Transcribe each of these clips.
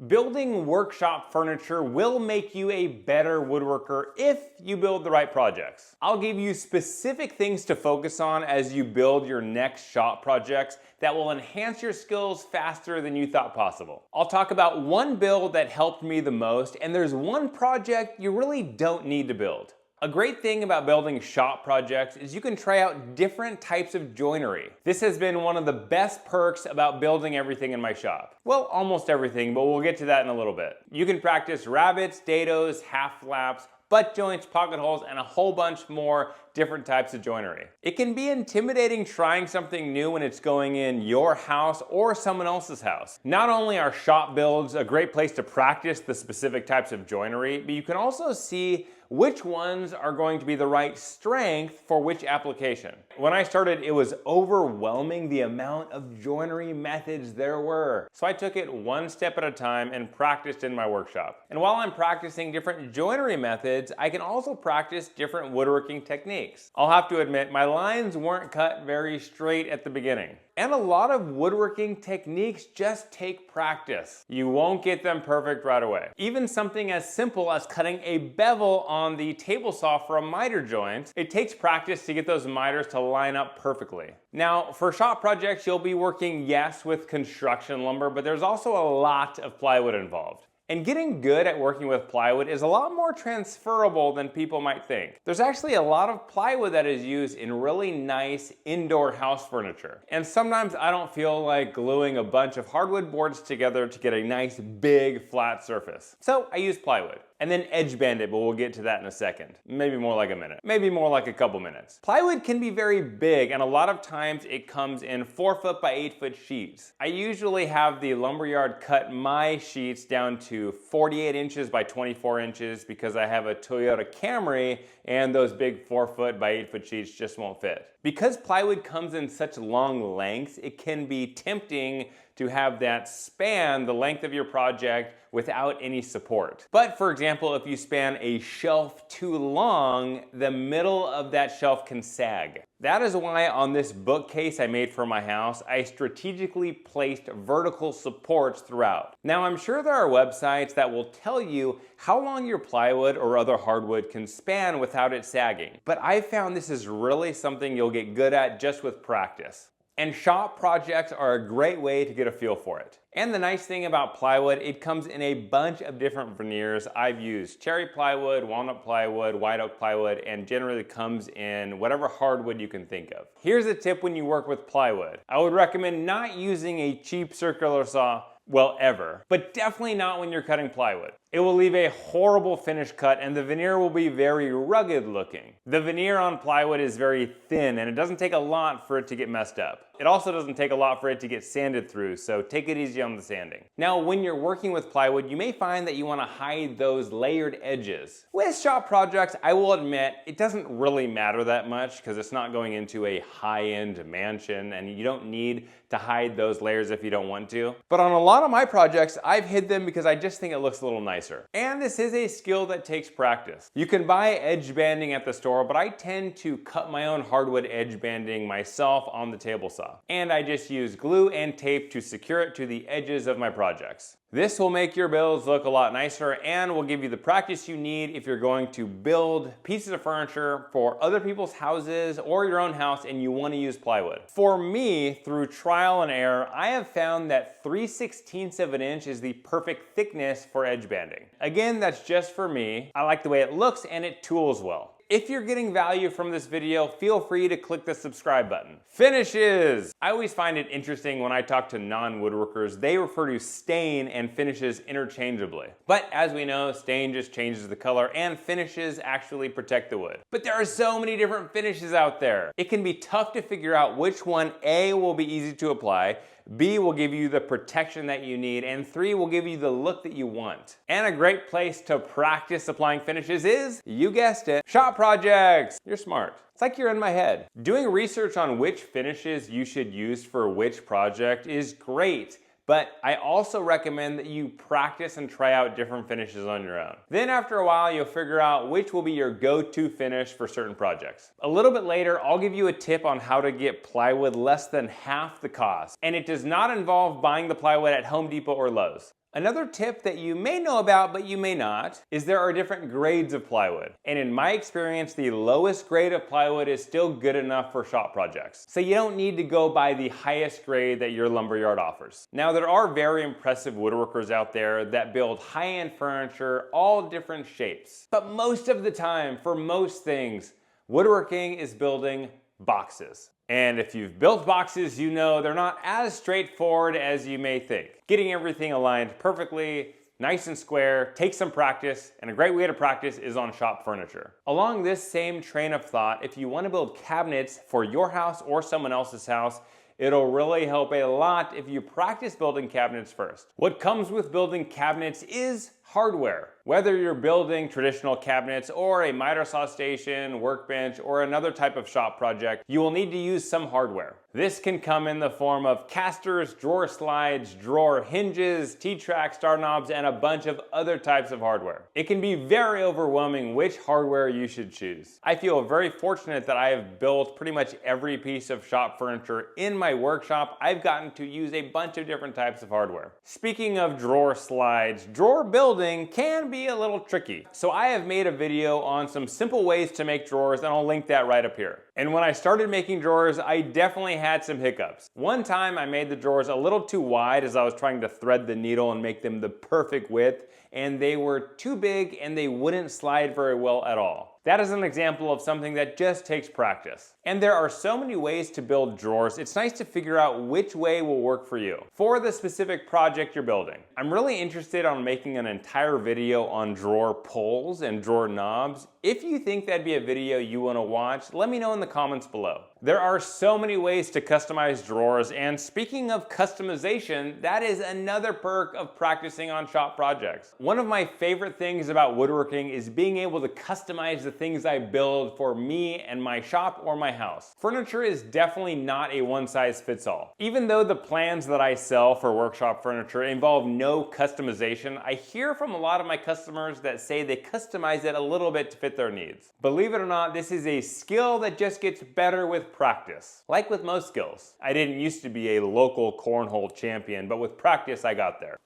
Building workshop furniture will make you a better woodworker if you build the right projects. I'll give you specific things to focus on as you build your next shop projects that will enhance your skills faster than you thought possible. I'll talk about one build that helped me the most, and there's one project you really don't need to build. A great thing about building shop projects is you can try out different types of joinery. This has been one of the best perks about building everything in my shop. Well, almost everything, but we'll get to that in a little bit. You can practice rabbets, dados, half flaps, butt joints, pocket holes, and a whole bunch more different types of joinery. It can be intimidating trying something new when it's going in your house or someone else's house. Not only are shop builds a great place to practice the specific types of joinery, but you can also see which ones are going to be the right strength for which application. When I started, it was overwhelming the amount of joinery methods there were. So I took it one step at a time and practiced in my workshop. And while I'm practicing different joinery methods, I can also practice different woodworking techniques. I'll have to admit, my lines weren't cut very straight at the beginning. And a lot of woodworking techniques just take practice. You won't get them perfect right away. Even something as simple as cutting a bevel on the table saw for a miter joint, it takes practice to get those miters to line up perfectly. Now, for shop projects, you'll be working, yes, with construction lumber, but there's also a lot of plywood involved. And getting good at working with plywood is a lot more transferable than people might think. There's actually a lot of plywood that is used in really nice indoor house furniture. And sometimes I don't feel like gluing a bunch of hardwood boards together to get a nice big flat surface. So I use plywood. And then edge band it, but we'll get to that in a second. Maybe more like a minute. Maybe more like a couple minutes. Plywood can be very big, and a lot of times it comes in 4-foot by 8-foot sheets. I usually have the lumberyard cut my sheets down to 48 inches by 24 inches because I have a Toyota Camry and those big 4-foot by 8-foot sheets just won't fit. Because plywood comes in such long lengths, it can be tempting to have that span the length of your project without any support. But for example, if you span a shelf too long, the middle of that shelf can sag. That is why on this bookcase I made for my house, I strategically placed vertical supports throughout. Now I'm sure there are websites that will tell you how long your plywood or other hardwood can span without it sagging. But I found this is really something you'll get good at just with practice. And shop projects are a great way to get a feel for it. And the nice thing about plywood, it comes in a bunch of different veneers. I've used cherry plywood, walnut plywood, white oak plywood, and generally comes in whatever hardwood you can think of. Here's a tip when you work with plywood. I would recommend not using a cheap circular saw, well, ever, but definitely not when you're cutting plywood. It will leave a horrible finish cut and the veneer will be very rugged looking. The veneer on plywood is very thin and it doesn't take a lot for it to get messed up. It also doesn't take a lot for it to get sanded through, so take it easy on the sanding. Now, when you're working with plywood, you may find that you want to hide those layered edges. With shop projects, I will admit, it doesn't really matter that much because it's not going into a high-end mansion and you don't need to hide those layers if you don't want to. But on a lot of my projects, I've hid them because I just think it looks a little nicer. And this is a skill that takes practice. You can buy edge banding at the store, but I tend to cut my own hardwood edge banding myself on the table saw. And I just use glue and tape to secure it to the edges of my projects. This will make your builds look a lot nicer and will give you the practice you need if you're going to build pieces of furniture for other people's houses or your own house and you want to use plywood. For me, through trial and error, I have found that 3/16 of an inch is the perfect thickness for edge banding. Again, that's just for me. I like the way it looks and it tools well. If you're getting value from this video, feel free to click the subscribe button. Finishes! I always find it interesting when I talk to non-woodworkers, they refer to stain and finishes interchangeably. But as we know, stain just changes the color and finishes actually protect the wood. But there are so many different finishes out there. It can be tough to figure out which one A will be easy to apply, B will give you the protection that you need, and 3 will give you the look that you want. And a great place to practice applying finishes is, you guessed it, shop projects. You're smart. It's like you're in my head. Doing research on which finishes you should use for which project is great. But I also recommend that you practice and try out different finishes on your own. Then after a while, you'll figure out which will be your go-to finish for certain projects. A little bit later, I'll give you a tip on how to get plywood less than half the cost. And it does not involve buying the plywood at Home Depot or Lowe's. Another tip that you may know about but you may not is there are different grades of plywood. And in my experience, the lowest grade of plywood is still good enough for shop projects. So you don't need to go by the highest grade that your lumberyard offers. Now there are very impressive woodworkers out there that build high-end furniture, all different shapes. But most of the time, for most things, woodworking is building boxes. And if you've built boxes, you know they're not as straightforward as you may think. Getting everything aligned perfectly, nice and square, takes some practice, and a great way to practice is on shop furniture. Along this same train of thought, if you want to build cabinets for your house or someone else's house, it'll really help a lot if you practice building cabinets first. What comes with building cabinets is hardware. Whether you're building traditional cabinets or a miter saw station, workbench, or another type of shop project, you will need to use some hardware. This can come in the form of casters, drawer slides, drawer hinges, T-track star knobs, and a bunch of other types of hardware. It can be very overwhelming which hardware you should choose. I feel very fortunate that I have built pretty much every piece of shop furniture in my workshop. I've gotten to use a bunch of different types of hardware. Speaking of drawer slides, drawer building can be a little tricky. So I have made a video on some simple ways to make drawers, and I'll link that right up here. And when I started making drawers, I definitely had some hiccups. One time I made the drawers a little too wide as I was trying to thread the needle and make them the perfect width, and they were too big and they wouldn't slide very well at all. That is an example of something that just takes practice. And there are so many ways to build drawers, it's nice to figure out which way will work for you, for the specific project you're building. I'm really interested on making an entire video on drawer pulls and drawer knobs. If you think that'd be a video you want to watch, let me know in the comments below. There are so many ways to customize drawers, and speaking of customization, that is another perk of practicing on shop projects. One of my favorite things about woodworking is being able to customize the things I build for me and my shop or my house. Furniture is definitely not a one-size-fits-all. Even though the plans that I sell for workshop furniture involve no customization, I hear from a lot of my customers that say they customize it a little bit to fit their needs. Believe it or not, this is a skill that just gets better with practice. Like with most skills. I didn't used to be a local cornhole champion, but with practice I got there.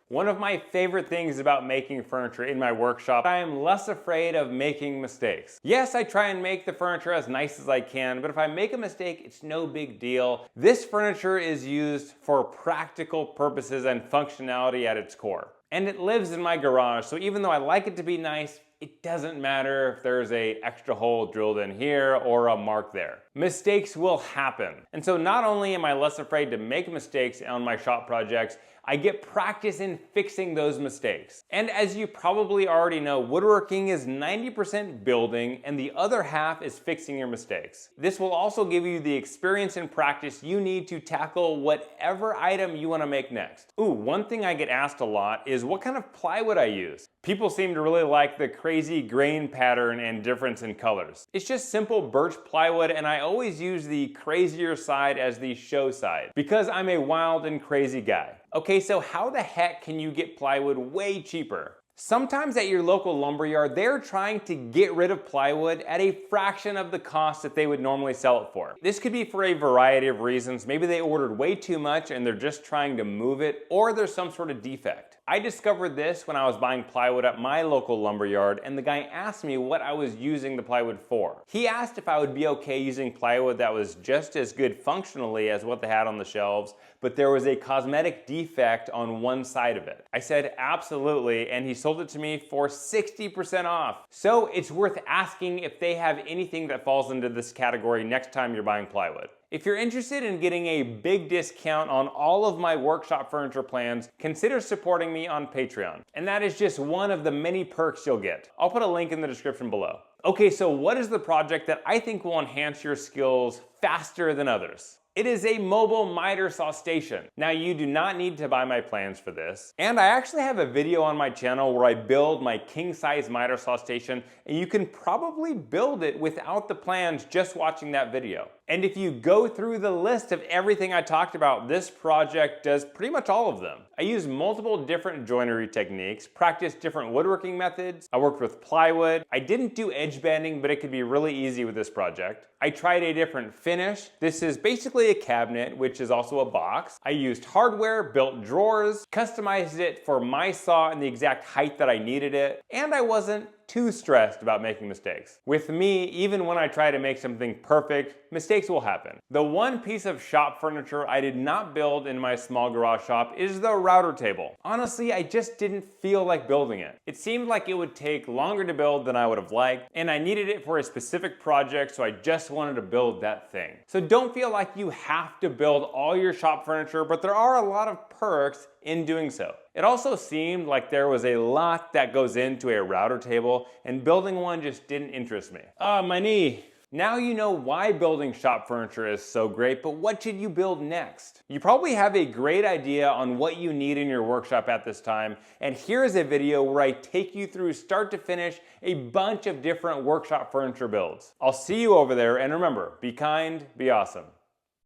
One of my favorite things about making furniture in my workshop, I am less afraid of making mistakes. Yes, I try and make the furniture as nice as I can, but if I make a mistake, it's no big deal. This furniture is used for practical purposes and functionality at its core. And it lives in my garage, so even though I like it to be nice, it doesn't matter if there's an extra hole drilled in here or a mark there. Mistakes will happen. And so not only am I less afraid to make mistakes on my shop projects, I get practice in fixing those mistakes. And as you probably already know, woodworking is 90% building and the other half is fixing your mistakes. This will also give you the experience and practice you need to tackle whatever item you want to make next. Ooh, one thing I get asked a lot is what kind of plywood I use. People seem to really like the crazy grain pattern and difference in colors. It's just simple birch plywood, and I always use the crazier side as the show side because I'm a wild and crazy guy. Okay, so how the heck can you get plywood way cheaper? Sometimes at your local lumberyard, they're trying to get rid of plywood at a fraction of the cost that they would normally sell it for. This could be for a variety of reasons. Maybe they ordered way too much and they're just trying to move it, or there's some sort of defect. I discovered this when I was buying plywood at my local lumberyard, and the guy asked me what I was using the plywood for. He asked if I would be okay using plywood that was just as good functionally as what they had on the shelves, but there was a cosmetic defect on one side of it. I said absolutely, and he sold it to me for 60% off. So it's worth asking if they have anything that falls into this category next time you're buying plywood. If you're interested in getting a big discount on all of my workshop furniture plans, consider supporting me on Patreon. And that is just one of the many perks you'll get. I'll put a link in the description below. Okay, so what is the project that I think will enhance your skills faster than others? It is a mobile miter saw station. Now you do not need to buy my plans for this. And I actually have a video on my channel where I build my king size miter saw station, and you can probably build it without the plans just watching that video. And if you go through the list of everything I talked about, this project does pretty much all of them. I used multiple different joinery techniques, practiced different woodworking methods. I worked with plywood. I didn't do edge banding, but it could be really easy with this project. I tried a different finish. This is basically a cabinet, which is also a box. I used hardware, built drawers, customized it for my saw and the exact height that I needed it, and I wasn't too stressed about making mistakes. With me, even when I try to make something perfect, mistakes will happen. The one piece of shop furniture I did not build in my small garage shop is the router table. Honestly, I just didn't feel like building it. It seemed like it would take longer to build than I would have liked, and I needed it for a specific project, so I just wanted to build that thing. So don't feel like you have to build all your shop furniture, but there are a lot of perks in doing so. It also seemed like there was a lot that goes into a router table, and building one just didn't interest me. My knee. Now you know why building shop furniture is so great, but what should you build next? You probably have a great idea on what you need in your workshop at this time, and here's a video where I take you through start to finish a bunch of different workshop furniture builds. I'll see you over there, and remember, be kind, be awesome.